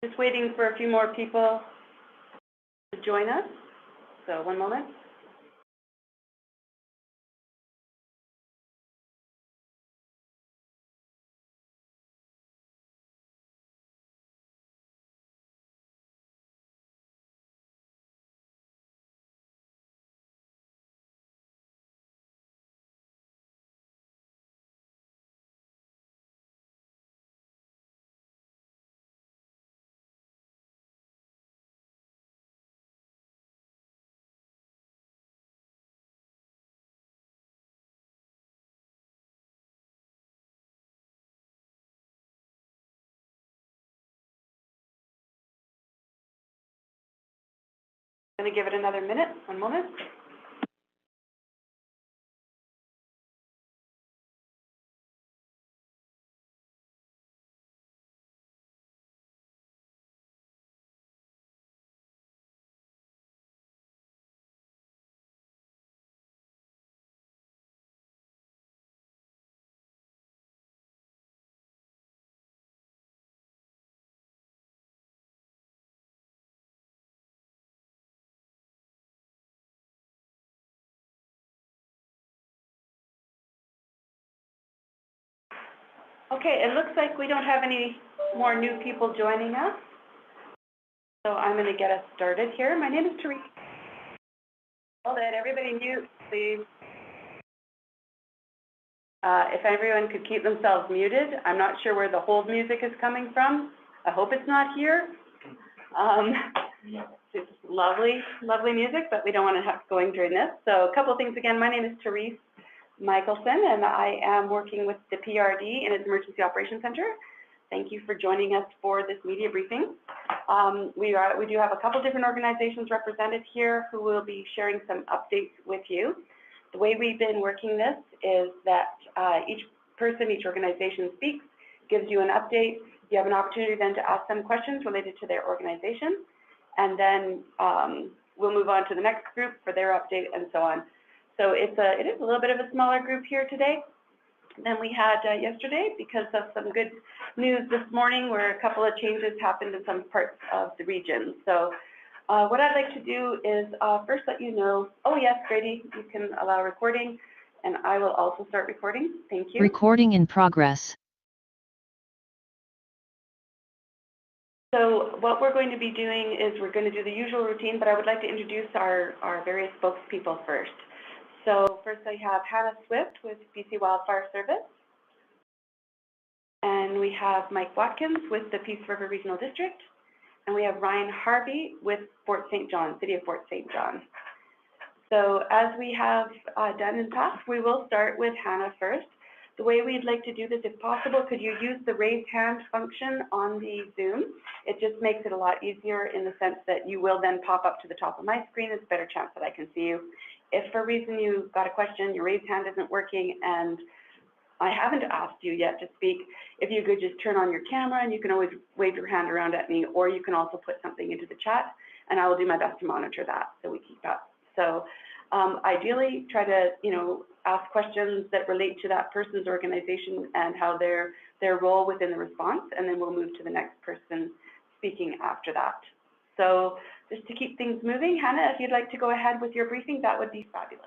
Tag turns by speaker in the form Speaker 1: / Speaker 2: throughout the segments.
Speaker 1: Just waiting for a few more people to join us. So one moment. I'm going to give it another minute, 1 moment. Okay, it looks like we don't have any more new people joining us. So I'm going to get us started here. My name is Teresa. Hold it, everybody mute, please. If everyone could keep themselves muted. I'm not sure where the hold music is coming from. I hope it's not here. It's lovely, lovely music, but we don't want to have going during this. So a couple of things again. My name is Teresa Michelson, and I am working with the PRRD in its Emergency Operations Center. Thank you for joining us for this media briefing. We do have a couple different organizations represented here who will be sharing some updates with you. The way we've been working this is that each person, each organization speaks, gives you an update. You have an opportunity then to ask them questions related to their organization, and then we'll move on to the next group for their update and so on. So it is a little bit of a smaller group here today than we had yesterday because of some good news this morning where a couple of changes happened in some parts of the region. So what I'd like to do is first let you know, oh yes, Grady, you can allow recording, and I will also start recording. Thank you.
Speaker 2: Recording in progress.
Speaker 1: So what we're going to be doing is we're going to do the usual routine, but I would like to introduce our various spokespeople first. So first I have Hannah Swift with BC Wildfire Service. And we have Mike Watkins with the Peace River Regional District. And we have Ryan Harvey with Fort St. John, City of Fort St. John. So as we have done in the past, we will start with Hannah first. The way we'd like to do this, if possible, could you use the raise hand function on the Zoom? It just makes it a lot easier in the sense that you will then pop up to the top of my screen. There's a better chance that I can see you. If for a reason you've got a question, your raised hand isn't working, and I haven't asked you yet to speak, if you could just turn on your camera, and you can always wave your hand around at me, or you can also put something into the chat, and I will do my best to monitor that so we keep up. So ideally, try to ask questions that relate to that person's organization and how their role within the response, and then we'll move to the next person speaking after that. So just to keep things moving, Hannah, if you'd like to go ahead with your briefing, that would be fabulous.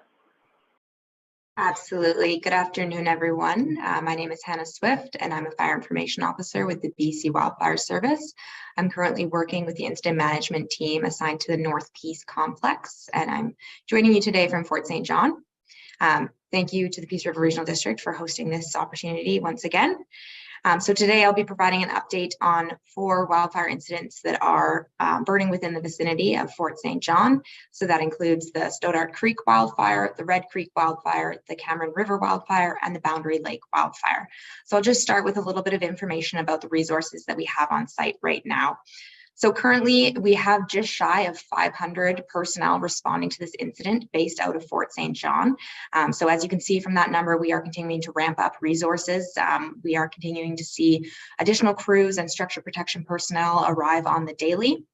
Speaker 3: Absolutely. Good afternoon, everyone. My name is Hannah Swift, and I'm a Fire Information Officer with the BC Wildfire Service. I'm currently working with the Incident Management Team assigned to the Northeast Complex, and I'm joining you today from Fort St. John. Thank you to the Peace River Regional District for hosting this opportunity once again. So today I'll be providing an update on 4 wildfire incidents that are burning within the vicinity of Fort St. John. So that includes the Stoddart Creek wildfire, the Red Creek wildfire, the Cameron River wildfire, and the Boundary Lake wildfire. So I'll just start with a little bit of information about the resources that we have on site right now. So currently we have just shy of 500 personnel responding to this incident based out of Fort St. John. So as you can see from that number, we are continuing to ramp up resources. We are continuing to see additional crews and structure protection personnel arrive on the daily.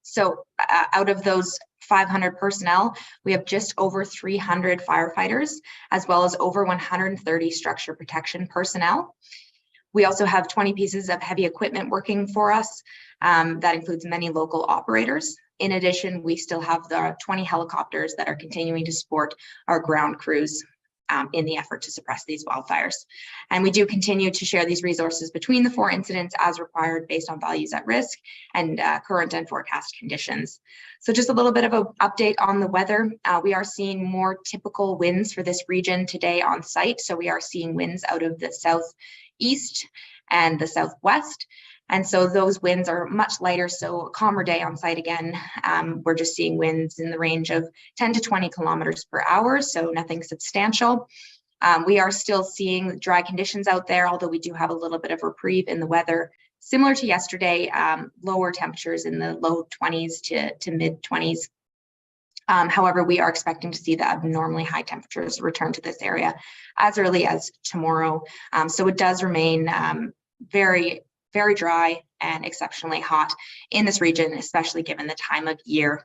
Speaker 3: So out of those 500 personnel, we have just over 300 firefighters, as well as over 130 structure protection personnel. We also have 20 pieces of heavy equipment working for us. That includes many local operators. In addition, we still have the 20 helicopters that are continuing to support our ground crews in the effort to suppress these wildfires. And we do continue to share these resources between the 4 incidents as required based on values at risk and current and forecast conditions. So just a little bit of an update on the weather. We are seeing more typical winds for this region today on site. So we are seeing winds out of the southeast and the southwest. And so those winds are much lighter, so a calmer day on site again. We're just seeing winds in the range of 10 to 20 kilometers per hour, so nothing substantial. We are still seeing dry conditions out there, although we do have a little bit of reprieve in the weather. Similar to yesterday, lower temperatures in the low 20s to mid 20s. However, we are expecting to see the abnormally high temperatures return to this area as early as tomorrow. So it does remain very dry and exceptionally hot in this region, especially given the time of year.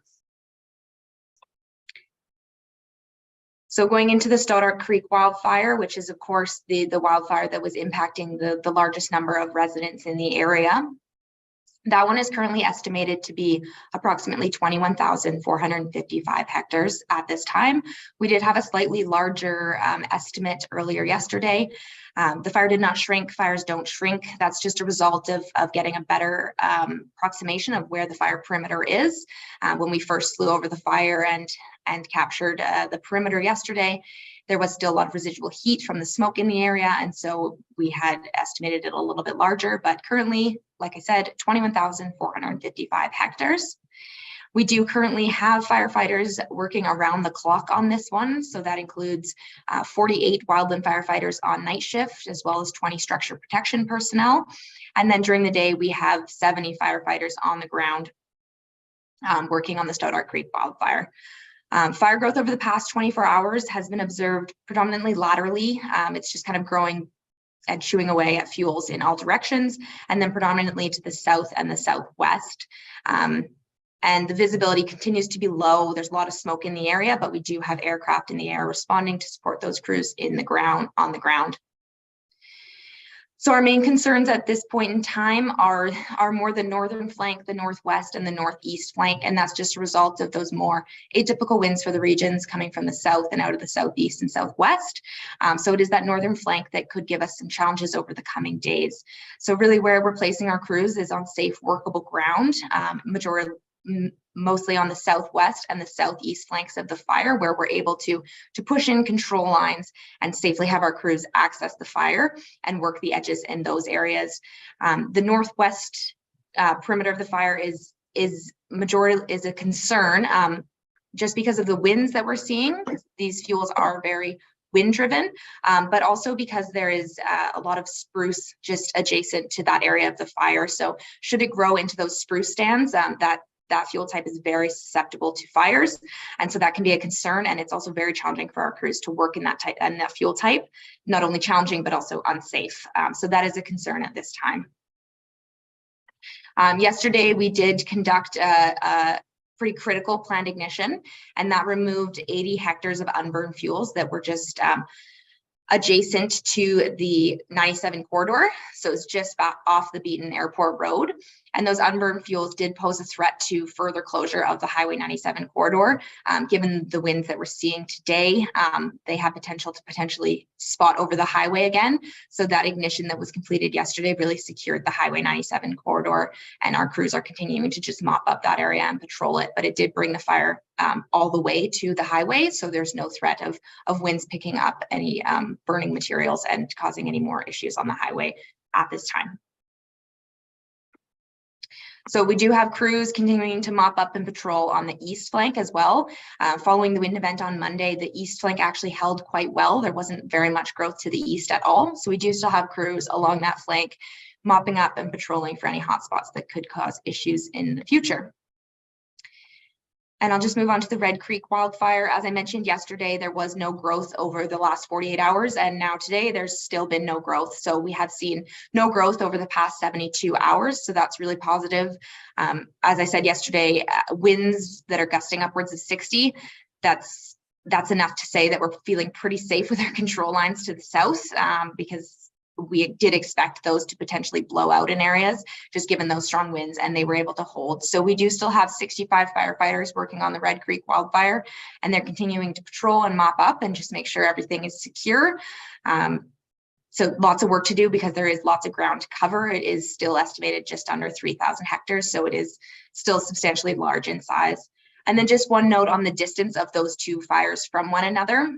Speaker 3: So going into the Stoddart Creek wildfire, which is of course the wildfire that was impacting the largest number of residents in the area. That one is currently estimated to be approximately 21,455 hectares at this time. We did have a slightly larger estimate earlier yesterday. The fire did not shrink. Fires don't shrink. That's just a result of getting a better approximation of where the fire perimeter is. When we first flew over the fire and captured the perimeter yesterday, there was still a lot of residual heat from the smoke in the area, and so we had estimated it a little bit larger, but currently, like I said, 21,455 hectares. We do currently have firefighters working around the clock on this one, so that includes 48 wildland firefighters on night shift, as well as 20 structure protection personnel, and then during the day, we have 70 firefighters on the ground working on the Stoddart Creek wildfire. Fire growth over the past 24 hours has been observed predominantly laterally. It's just kind of growing and chewing away at fuels in all directions, and then predominantly to the south and the southwest. And the visibility continues to be low. There's a lot of smoke in the area, but we do have aircraft in the air responding to support those crews on the ground. So our main concerns at this point in time are more the northern flank, the northwest, and the northeast flank, and that's just a result of those more atypical winds for the regions coming from the south and out of the southeast and southwest. So it is that northern flank that could give us some challenges over the coming days. So really where we're placing our crews is on safe, workable ground, mostly on the southwest and the southeast flanks of the fire, where we're able to push in control lines and safely have our crews access the fire and work the edges in those areas. The northwest perimeter of the fire is a concern just because of the winds that we're seeing. These fuels are very wind driven, but also because there is a lot of spruce just adjacent to that area of the fire. So should it grow into those spruce stands, that fuel type is very susceptible to fires, and so that can be a concern. And it's also very challenging for our crews to work in that type and that fuel type. Not only challenging, but also unsafe. So that is a concern at this time. Yesterday, we did conduct a pretty critical planned ignition, and that removed 80 hectares of unburned fuels that were just adjacent to the 97 corridor. So it's just off the Beaton Airport Road. And those unburned fuels did pose a threat to further closure of the Highway 97 corridor. Given the winds that we're seeing today, they have potential to potentially spot over the highway again. So that ignition that was completed yesterday really secured the Highway 97 corridor, and our crews are continuing to just mop up that area and patrol it. But it did bring the fire all the way to the highway, so there's no threat of winds picking up any burning materials and causing any more issues on the highway at this time. So we do have crews continuing to mop up and patrol on the east flank as well. Following the wind event on Monday, the east flank actually held quite well. There wasn't very much growth to the east at all. So we do still have crews along that flank mopping up and patrolling for any hotspots that could cause issues in the future. And I'll just move on to the Red Creek wildfire. As I mentioned yesterday, there was no growth over the last 48 hours, and now today there's still been no growth. So we have seen no growth over the past 72 hours, so that's really positive. As I said yesterday, winds that are gusting upwards of 60, that's enough to say that we're feeling pretty safe with our control lines to the south, because we did expect those to potentially blow out in areas, just given those strong winds, and they were able to hold. So we do still have 65 firefighters working on the Red Creek wildfire, and they're continuing to patrol and mop up and just make sure everything is secure. So lots of work to do because there is lots of ground to cover. It is still estimated just under 3,000 hectares, so it is still substantially large in size. And then just one note on the distance of those two fires from one another.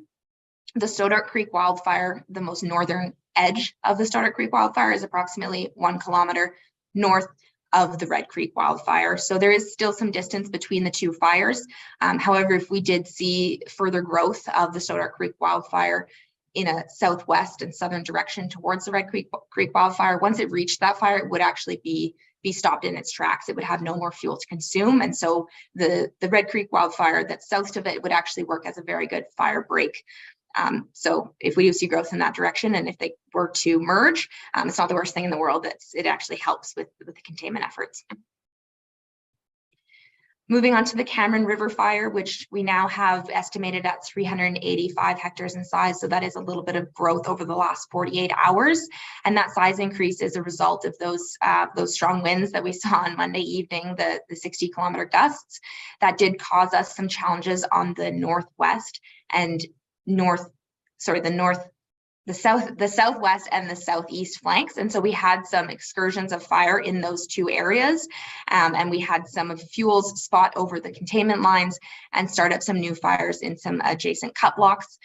Speaker 3: The Stoddart Creek wildfire, the most northern edge of the Stoddart Creek wildfire, is approximately 1 kilometer north of the Red Creek wildfire. So there is still some distance between the two fires. However, if we did see further growth of the Stoddart Creek wildfire in a southwest and southern direction towards the Red Creek wildfire, once it reached that fire, it would actually be stopped in its tracks. It would have no more fuel to consume. And so the Red Creek wildfire that's south of it would actually work as a very good fire break. So if we do see growth in that direction, and if they were to merge, it's not the worst thing in the world. It actually helps with the containment efforts. Moving on to the Cameron River fire, which we now have estimated at 385 hectares in size. So that is a little bit of growth over the last 48 hours. And that size increase is a result of those strong winds that we saw on Monday evening, the 60-kilometer gusts. That did cause us some challenges on the northwest and the southwest and the southeast flanks. And so we had some excursions of fire in those two areas. And we had some of fuels spot over the containment lines and start up some new fires in some adjacent cut blocks.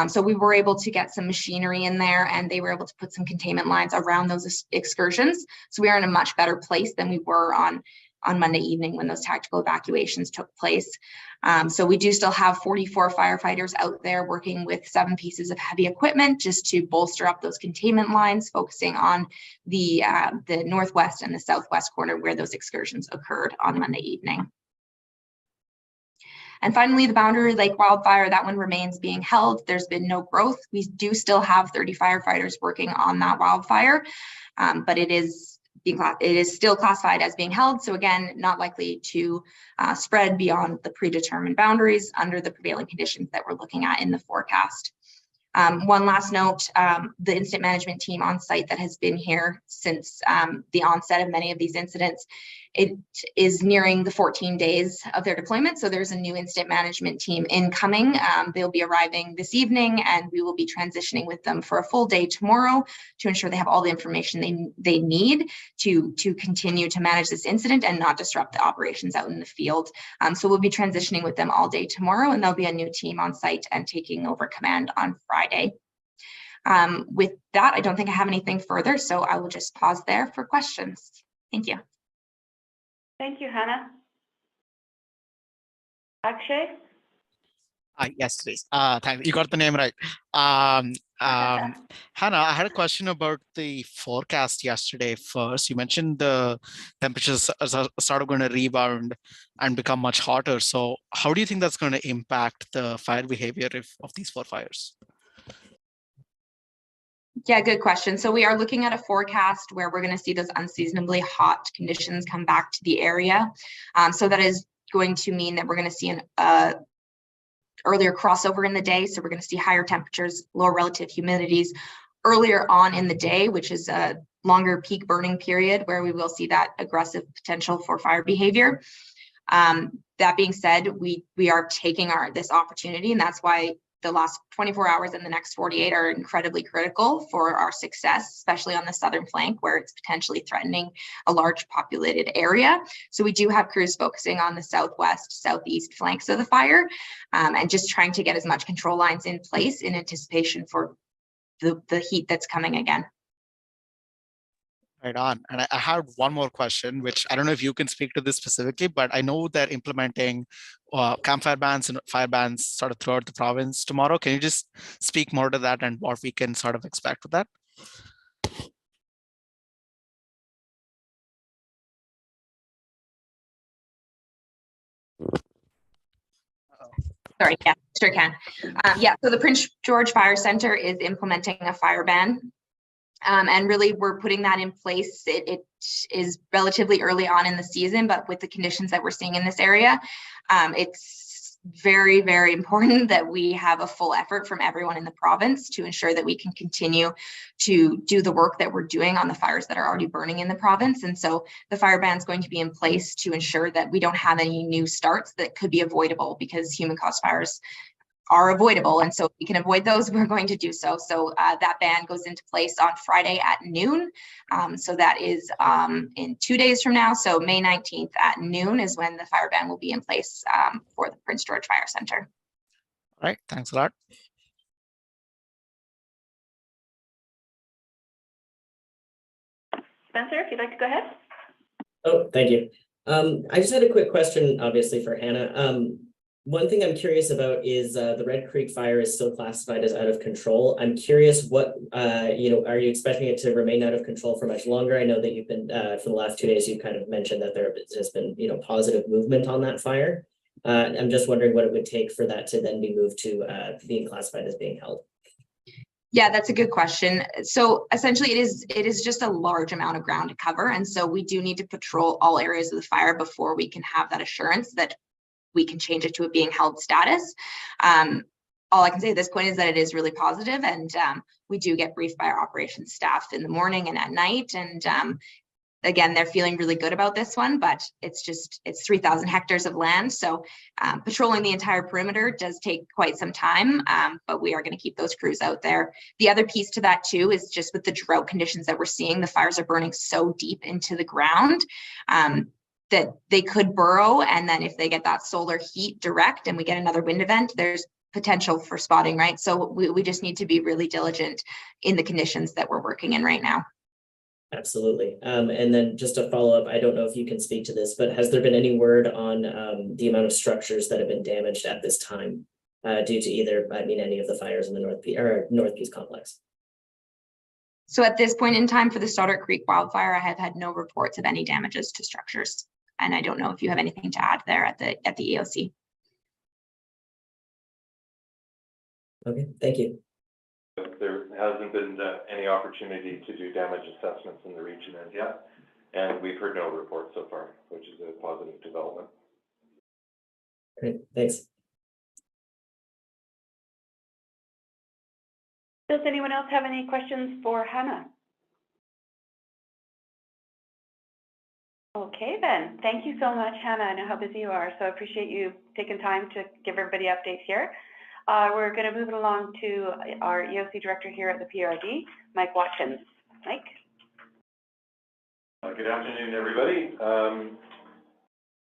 Speaker 3: So we were able to get some machinery in there, and they were able to put some containment lines around those excursions. So we are in a much better place than we were on Monday evening when those tactical evacuations took place. So we do still have 44 firefighters out there working with 7 pieces of heavy equipment just to bolster up those containment lines, focusing on the northwest and the southwest corner where those excursions occurred on Monday evening. And finally, the Boundary Lake wildfire, that one remains being held. There's been no growth. We do still have 30 firefighters working on that wildfire, but it is still classified as being held. So again, not likely to spread beyond the predetermined boundaries under the prevailing conditions that we're looking at in the forecast. One last note, the incident management team on site that has been here since the onset of many of these incidents, it is nearing the 14 days of their deployment. So there's a new incident management team incoming. They'll be arriving this evening, and we will be transitioning with them for a full day tomorrow to ensure they have all the information they need to continue to manage this incident and not disrupt the operations out in the field. So we'll be transitioning with them all day tomorrow, and there'll be a new team on site and taking over command on Friday. With that, I don't think I have anything further, so I will just pause there for questions. Thank you.
Speaker 1: Thank you, Hannah. Akshay?
Speaker 2: Yes, please. Thank you. You got the name right. Hannah, I had a question about the forecast yesterday first. You mentioned the temperatures are sort of going to rebound and become much hotter. So how do you think that's going to impact the fire behavior of these 4 fires?
Speaker 3: Yeah, good question. So we are looking at a forecast where we're going to see those unseasonably hot conditions come back to the area. So that is going to mean that we're going to see an earlier crossover in the day. So we're going to see higher temperatures, lower relative humidities earlier on in the day, which is a longer peak burning period where we will see that aggressive potential for fire behavior. That being said, we are taking this opportunity, and that's why the last 24 hours and the next 48 are incredibly critical for our success, especially on the southern flank where it's potentially threatening a large populated area. So we do have crews focusing on the southwest, southeast flanks of the fire, and just trying to get as much control lines in place in anticipation for the heat that's coming again.
Speaker 2: Right on. And I have one more question, which I don't know if you can speak to this specifically, but I know they're implementing campfire bans and fire bans sort of throughout the province tomorrow. Can you just speak more to that and what we can sort of expect with that?
Speaker 3: Sorry, yeah, sure can. Yeah, so the Prince George Fire Center is implementing a fire ban. And really, we're putting that in place. It is relatively early on in the season, but with the conditions that we're seeing in this area, it's very, very important that we have a full effort from everyone in the province to ensure that we can continue to do the work that we're doing on the fires that are already burning in the province. And so the fire ban is going to be in place to ensure that we don't have any new starts that could be avoidable, because human caused fires are avoidable. And so if we can avoid those, we're going to do so. So that ban goes into place on Friday at noon. So that is in 2 days from now. So May 19th at noon is when the fire ban will be in place for the Prince George Fire Center.
Speaker 2: All right, thanks a lot.
Speaker 1: Spencer, if you'd like to go ahead.
Speaker 4: Oh, thank you. I just had a quick question, obviously, for Hannah. One thing I'm curious about is the Red Creek fire is still classified as out of control. I'm curious what, are you expecting it to remain out of control for much longer? I know that you've been, for the last 2 days, you kind of mentioned that there has been, positive movement on that fire. I'm just wondering what it would take for that to then be moved to being classified as being held.
Speaker 3: Yeah, that's a good question. So essentially it is just a large amount of ground to cover. And so we do need to patrol all areas of the fire before we can have that assurance that we can change it to a being held status. All I can say at this point is that it is really positive, and we do get briefed by our operations staff in the morning and at night. And again, they're feeling really good about this one, but it's 3,000 hectares of land. So patrolling the entire perimeter does take quite some time, but we are going to keep those crews out there. The other piece to that too is just with the drought conditions that we're seeing, the fires are burning so deep into the ground that they could burrow. And then if they get that solar heat direct and we get another wind event, there's potential for spotting, right? So we just need to be really diligent in the conditions that we're working in right now.
Speaker 4: Absolutely. And then just to follow up, I don't know if you can speak to this, but has there been any word on the amount of structures that have been damaged at this time due to either, any of the fires in the North Peace complex?
Speaker 3: So at this point in time for the Stoddart Creek wildfire, I have had no reports of any damages to structures. And I don't know if you have anything to add there at the EOC.
Speaker 4: Okay, thank you.
Speaker 5: There hasn't been any opportunity to do damage assessments in the region as yet, and we've heard no reports so far, which is a positive development.
Speaker 4: Great, thanks.
Speaker 1: Does anyone else have any questions for Hannah? Okay then, thank you so much, Hannah. I know how busy you are, so I appreciate you taking time to give everybody updates here. We're going to move it along to our EOC director here at the PRRD, Mike Watkins. Mike?
Speaker 5: Good afternoon, everybody.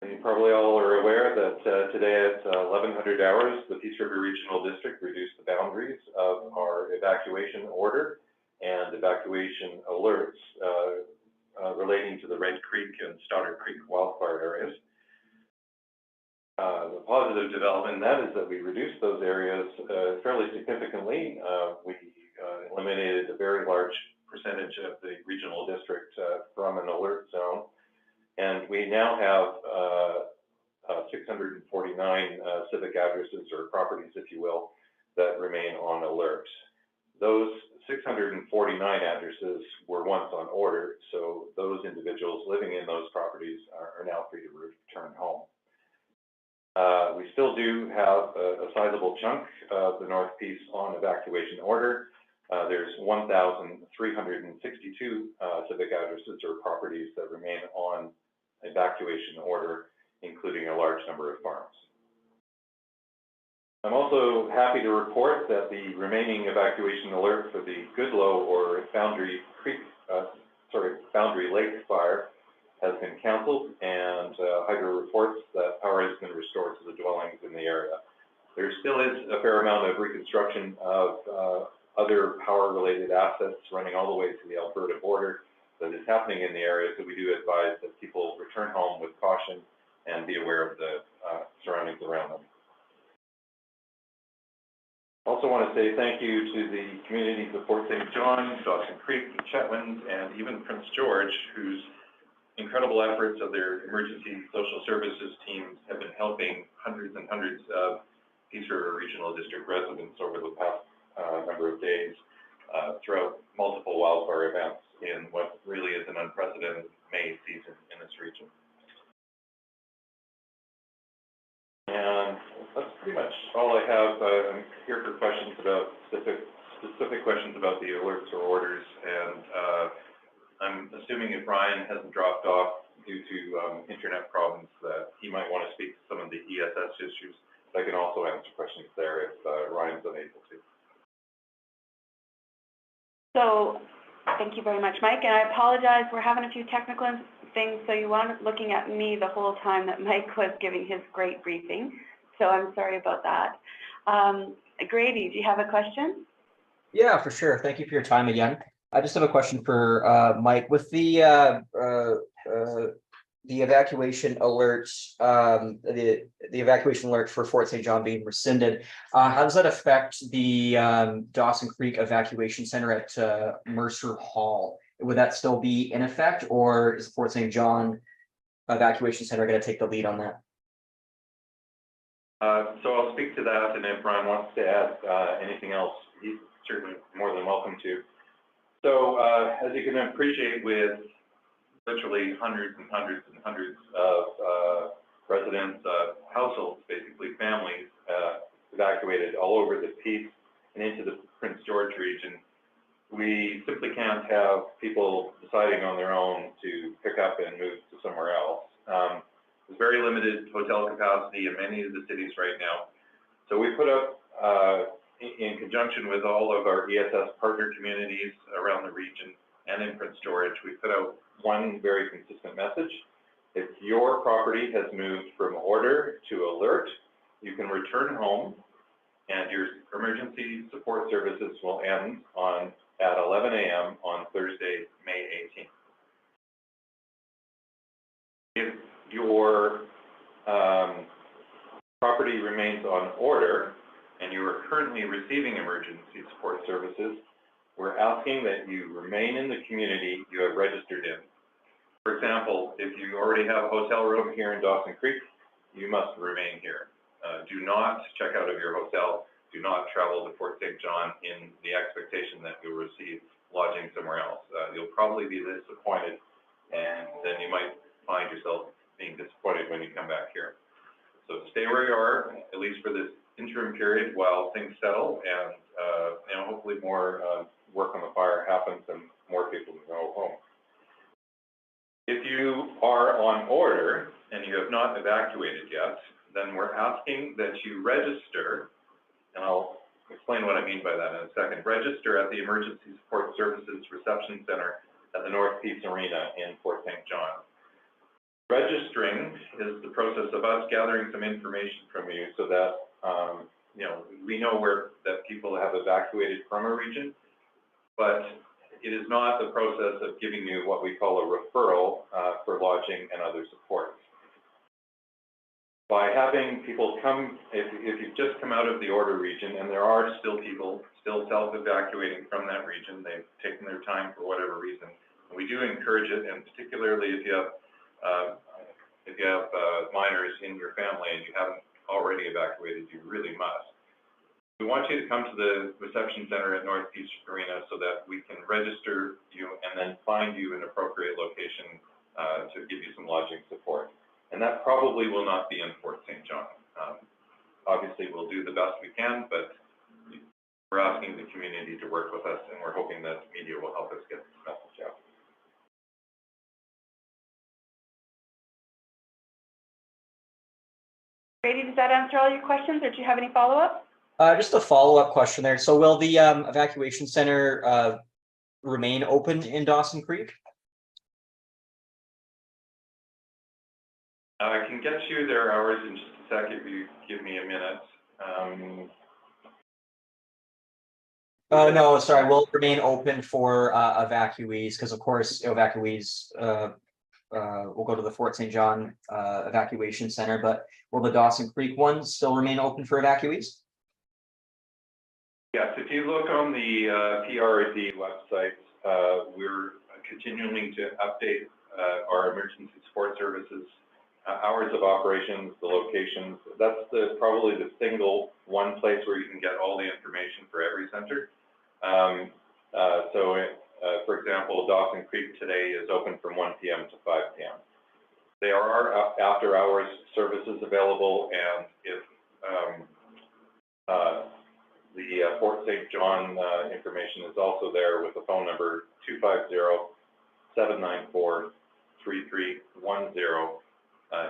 Speaker 5: You probably all are aware that today at 1100 hours, the Peace River Regional District reduced the boundaries of our evacuation order and evacuation alerts relating to the Red Creek and Stoddart Creek wildfire areas. The positive development in that is that we reduced those areas fairly significantly. We eliminated a very large percentage of the regional district from an alert zone. And we now have 649 civic addresses or properties, if you will, that remain on alert. Those 649 addresses were once on order, so those individuals living in those properties are now free to return home. We still do have a sizable chunk of the North Peace on evacuation order. There's 1,362 civic addresses or properties that remain on evacuation order, including a large number of farms. I'm also happy to report that the remaining evacuation alert for the Goodloe or Boundary Lake fire has been canceled, and Hydro reports that power has been restored to the dwellings in the area. There still is a fair amount of reconstruction of other power-related assets running all the way to the Alberta border that is happening in the area, so we do advise that people return home with caution and be aware of the surroundings around them. I also want to say thank you to the communities of Fort St. John, Dawson Creek, Chetwynd, and even Prince George, whose incredible efforts of their emergency social services teams have been helping hundreds and hundreds of Peace River Regional District residents over the past number of days throughout multiple wildfire events in what really is an unprecedented May season in this region. And let's pretty much all I have. I'm here for questions about specific questions about the alerts or orders, and I'm assuming if Ryan hasn't dropped off due to internet problems, that he might want to speak to some of the ESS issues. But I can also answer questions there if Ryan's unable to.
Speaker 1: So, thank you very much, Mike, and I apologize, we're having a few technical things, so you weren't looking at me the whole time that Mike was giving his great briefing, so I'm sorry about that. Grady, do you have a question?
Speaker 6: Yeah, for sure. Thank you for your time again. I just have a question for Mike. With the evacuation alerts, the evacuation alert for Fort St. John being rescinded, how does that affect the Dawson Creek Evacuation Center at Mercer Hall? Would that still be in effect, or is the Fort St. John Evacuation Center going to take the lead on that?
Speaker 5: So I'll speak to that, and if Ryan wants to add anything else, he's certainly more than welcome to. So as you can appreciate, with literally hundreds and hundreds and hundreds of residents, households, basically families, evacuated all over the Peace and into the Prince George region, we simply can't have people deciding on their own to pick up and move to somewhere else. There's very limited hotel capacity in many of the cities right now. So we put up, in conjunction with all of our ESS partner communities around the region and in Prince George, we put out one very consistent message. If your property has moved from order to alert, you can return home and your emergency support services will end at 11 a.m. on Thursday, May 18th. If your property remains on order and you are currently receiving emergency support services, we're asking that you remain in the community you have registered in. For example, if you already have a hotel room here in Dawson Creek, you must remain here. Do not check out of your hotel. Do not travel to Fort St. John in the expectation that you'll receive lodging somewhere else. You'll probably be disappointed, and then you might find yourself being disappointed when you come back here. So stay where you are, at least for this interim period while things settle, and hopefully more work on the fire happens and more people can go home. If you are on order and you have not evacuated yet, then we're asking that you register, and I'll explain what I mean by that in a second. Register at the Emergency Support Services Reception Center at the Northeast Arena in Fort St. John. Registering is the process of us gathering some information from you so that we know that people have evacuated from a region, but it is not the process of giving you what we call a referral for lodging and other supports. By having people come, if you've just come out of the order region, and there are still people still self-evacuating from that region, they've taken their time for whatever reason, and we do encourage it, and particularly if you have minors in your family and you haven't already evacuated, you really must. We want you to come to the reception center at Northeast Arena so that we can register you and then find you an appropriate location to give you some lodging support. And that probably will not be in Fort St. John. Obviously, we'll do the best we can, but we're asking the community to work with us, and we're hoping that media will help us get this message out.
Speaker 1: Grady, does that answer all your questions, or do you have any follow-up?
Speaker 6: Just a follow-up question there. So will the evacuation center remain open in Dawson Creek?
Speaker 5: I can get you their hours in just a sec if you give me a minute.
Speaker 6: No, sorry, will it remain open for evacuees? Because of course, evacuees will go to the Fort St. John evacuation center, but will the Dawson Creek ones still remain open for evacuees?
Speaker 5: Yes, if you look on the PRRD website, we're continuing to update our emergency support services, hours of operations, the locations. That's probably the single one place where you can get all the information for every center. For example, Dawson Creek today is open from 1 p.m. to 5 p.m. There are after-hours services available, and if The Fort St. John information is also there with the phone number 250-794-3310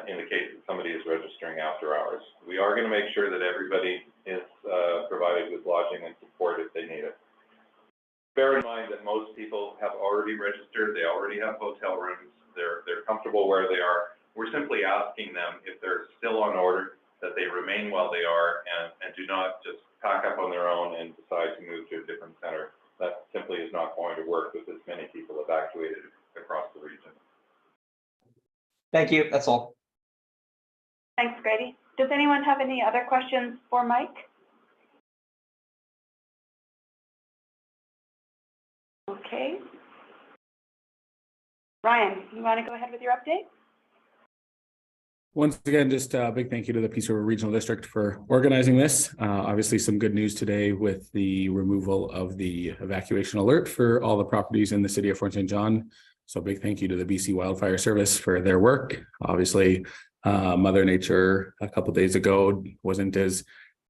Speaker 5: in the case that somebody is registering after hours. We are going to make sure that everybody is provided with lodging and support if they need it. Bear in mind that most people have already registered, they already have hotel rooms, they're comfortable where they are. We're simply asking them, if they're still on order, that they remain while they are and do not just pack up on their own and decide to move to a different center. That simply is not going to work with as many people evacuated across the region.
Speaker 6: Thank you. That's all.
Speaker 1: Thanks, Grady. Does anyone have any other questions for Mike? Okay. Ryan, you want to go ahead with your update?
Speaker 7: Once again, just a big thank you to the Peace River Regional District for organizing this. Obviously, some good news today with the removal of the evacuation alert for all the properties in the city of Fort St. John. So big thank you to the BC Wildfire Service for their work. Obviously, Mother Nature a couple of days ago wasn't as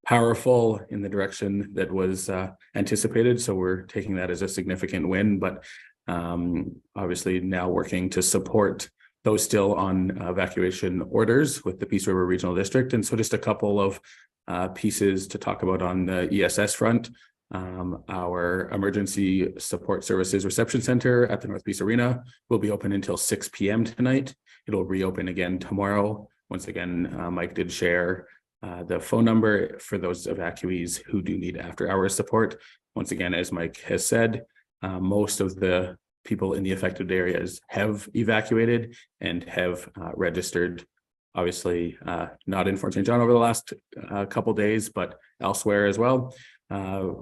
Speaker 7: powerful in the direction that was anticipated. So we're taking that as a significant win, but obviously now working to support those still on evacuation orders with the Peace River Regional District. And so just a couple of pieces to talk about on the ESS front. Our Emergency Support Services Reception Center at the Northeast Arena will be open until 6 p.m. tonight. It'll reopen again tomorrow. Once again, Mike did share the phone number for those evacuees who do need after-hours support. Once again, as Mike has said, most of the people in the affected areas have evacuated and have registered, obviously not in Fort St. John over the last couple days, but elsewhere as well.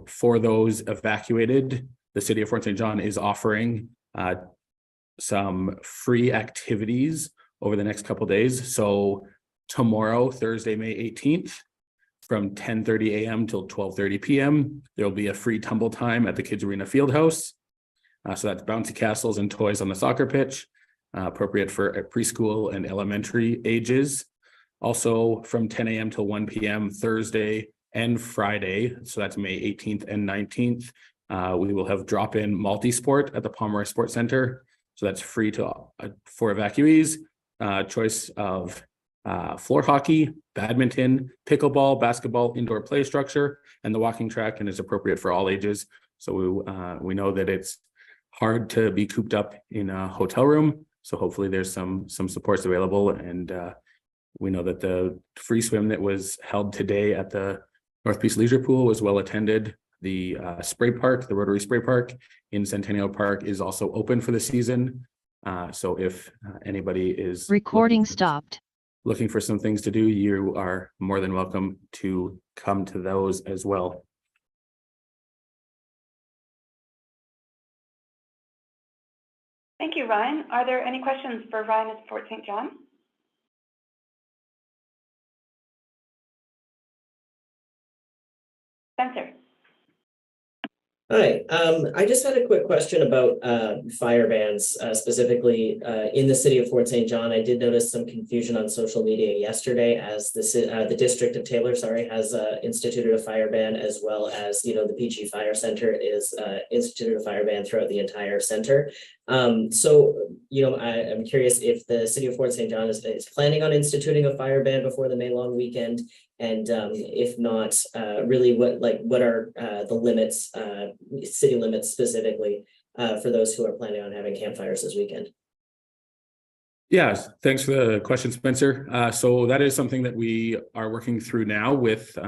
Speaker 7: For those evacuated, the city of Fort St. John is offering some free activities over the next couple days. So tomorrow, Thursday, May 18th, from 10:30 a.m. till 12:30 p.m., there will be a free tumble time at the Kids Arena Fieldhouse. So that's bouncy castles and toys on the soccer pitch, appropriate for preschool and elementary ages. Also from 10 a.m. till 1 p.m. Thursday and Friday, so that's May 18th and 19th, we will have drop-in multi-sport at the Pomeroy Sports Center. So that's free to for evacuees. Choice of floor hockey, badminton, pickleball, basketball, indoor play structure, and the walking track, and is appropriate for all ages. So we know that it's hard to be cooped up in a hotel room. So hopefully there's some supports available. And we know that the free swim that was held today at the North Peace Leisure Pool was well attended. The spray park, the Rotary Spray Park in Centennial Park is also open for the season. So if anybody is looking for some things to do, you are more than welcome to come to those as well.
Speaker 1: Thank you, Ryan. Are there any questions for Ryan at Fort St. John? Spencer.
Speaker 4: Hi, I just had a quick question about fire bans, specifically in the city of Fort St. John. I did notice some confusion on social media yesterday as the district of Taylor, has instituted a fire ban, as well as, the PG Fire Center is instituted a fire ban throughout the entire center. So, I'm curious if the city of Fort St. John is planning on instituting a fire ban before the May long weekend. And if not, really what are the limits, city limits specifically, for those who are planning on having campfires this weekend?
Speaker 7: Yes, thanks for the question, Spencer. So that is something that we are working through now with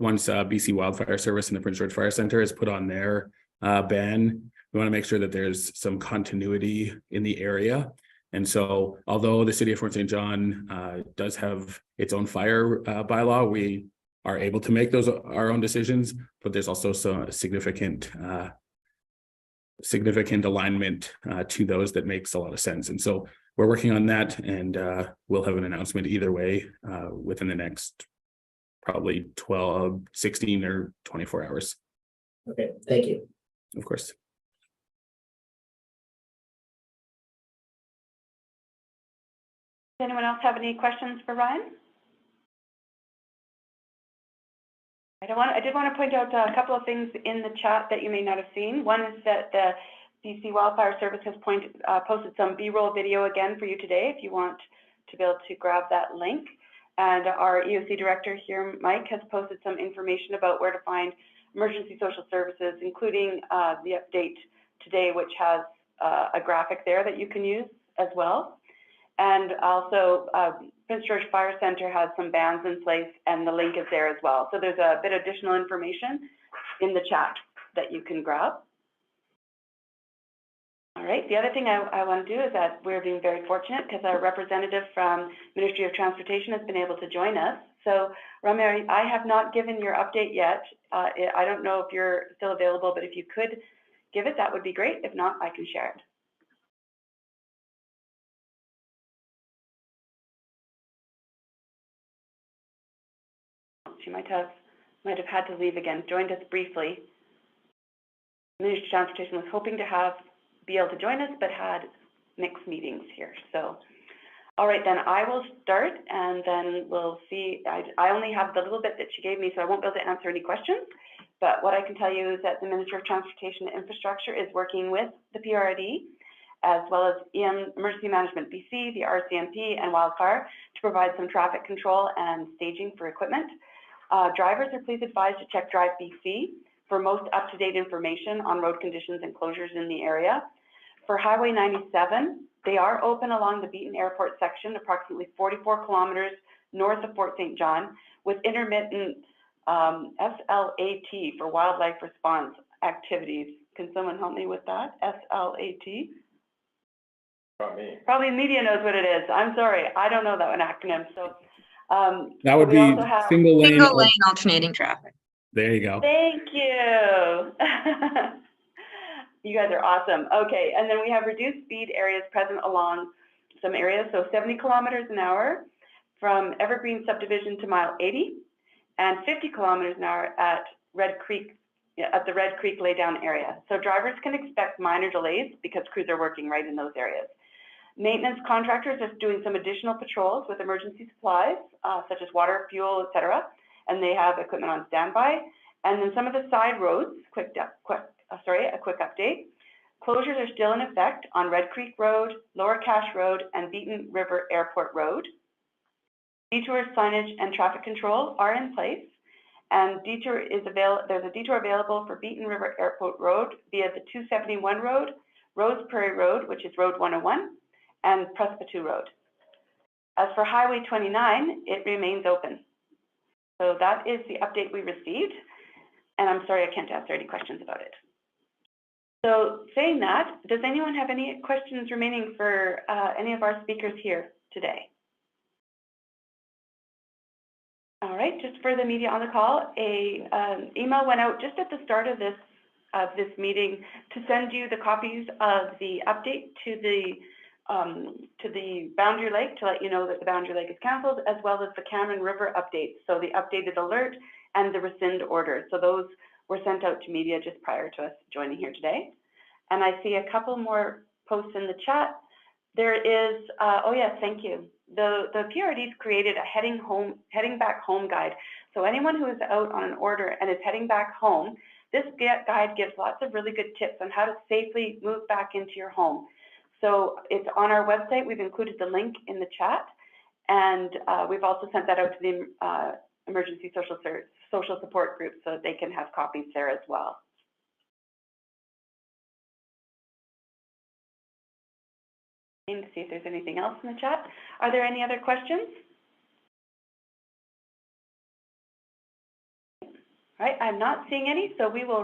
Speaker 7: once BC Wildfire Service and the Prince George Fire Center has put on their ban. We want to make sure that there's some continuity in the area. And so, although the city of Fort St. John does have its own fire bylaw, we are able to make those our own decisions, but there's also some significant alignment to those that makes a lot of sense. And so we're working on that, and we'll have an announcement either way within the next probably 12, 16 or 24 hours.
Speaker 4: Okay, thank you.
Speaker 7: Of course.
Speaker 1: Does anyone else have any questions for Ryan? I did want to point out a couple of things in the chat that you may not have seen. One is that the BC Wildfire Service has posted some B-roll video again for you today if you want to be able to grab that link. And our EOC director here, Mike, has posted some information about where to find emergency social services, including the update today, which has a graphic there that you can use as well. And also, Prince George Fire Center has some bans in place, and the link is there as well. So there's a bit of additional information in the chat that you can grab. All right, the other thing I want to do is that we're being very fortunate because our representative from Ministry of Transportation has been able to join us. So, Ramya, I have not given your update yet. I don't know if you're still available, but if you could give it, that would be great. If not, I can share it. She might have had to leave again. Joined us briefly. Ministry of Transportation was hoping to be able to join us, but had mixed meetings here. So, all right, then I will start, and then we'll see. I only have the little bit that she gave me, so I won't be able to answer any questions. But what I can tell you is that the Ministry of Transportation and Infrastructure is working with the PRRD, as well as Emergency Management BC, the RCMP, and Wildfire to provide some traffic control and staging for equipment. Drivers are please advised to check Drive BC for most up-to-date information on road conditions and closures in the area. For Highway 97, they are open along the Beaton Airport section, approximately 44 kilometers north of Fort St. John, with intermittent SLAT for wildlife response activities. Can someone help me with that? SLAT?
Speaker 5: Not me.
Speaker 1: Probably media knows what it is. I'm sorry, I don't know that one acronym. So
Speaker 7: That would be single lane
Speaker 3: alternating traffic.
Speaker 7: There you go.
Speaker 1: Thank you. You guys are awesome. Okay, and then we have reduced speed areas present along some areas. So 70 kilometers an hour from Evergreen Subdivision to mile 80, and 50 kilometers an hour at Red Creek, at the Red Creek laydown area. So drivers can expect minor delays because crews are working right in those areas. Maintenance contractors are doing some additional patrols with emergency supplies, such as water, fuel, etc., and they have equipment on standby. And then some of the side roads, a quick update. Closures are still in effect on Red Creek Road, Lower Cache Road, and Beaton River Airport Road. Detour signage and traffic control are in place, and there's a detour available for Beaton River Airport Road via the 271 Road, Rose Prairie Road, which is Road 101, and Presbyterian Road. As for Highway 29, it remains open. So that is the update we received, and I'm sorry I can't answer any questions about it. So saying that, does anyone have any questions remaining for any of our speakers here today? All right, just for the media on the call, an email went out just at the start of this meeting to send you the copies of the update to the Boundary Lake to let you know that the Boundary Lake is canceled, as well as the Cameron River update. So the updated alert and the rescind order. So those were sent out to media just prior to us joining here today. And I see a couple more posts in the chat. There is, oh yes, thank you. The PRRD's created a heading back home guide. So anyone who is out on an order and is heading back home, this guide gives lots of really good tips on how to safely move back into your home. So it's on our website. We've included the link in the chat, and we've also sent that out to the emergency social support group so that they can have copies there as well. To see if there's anything else in the chat. Are there any other questions? All right, I'm not seeing any, so we will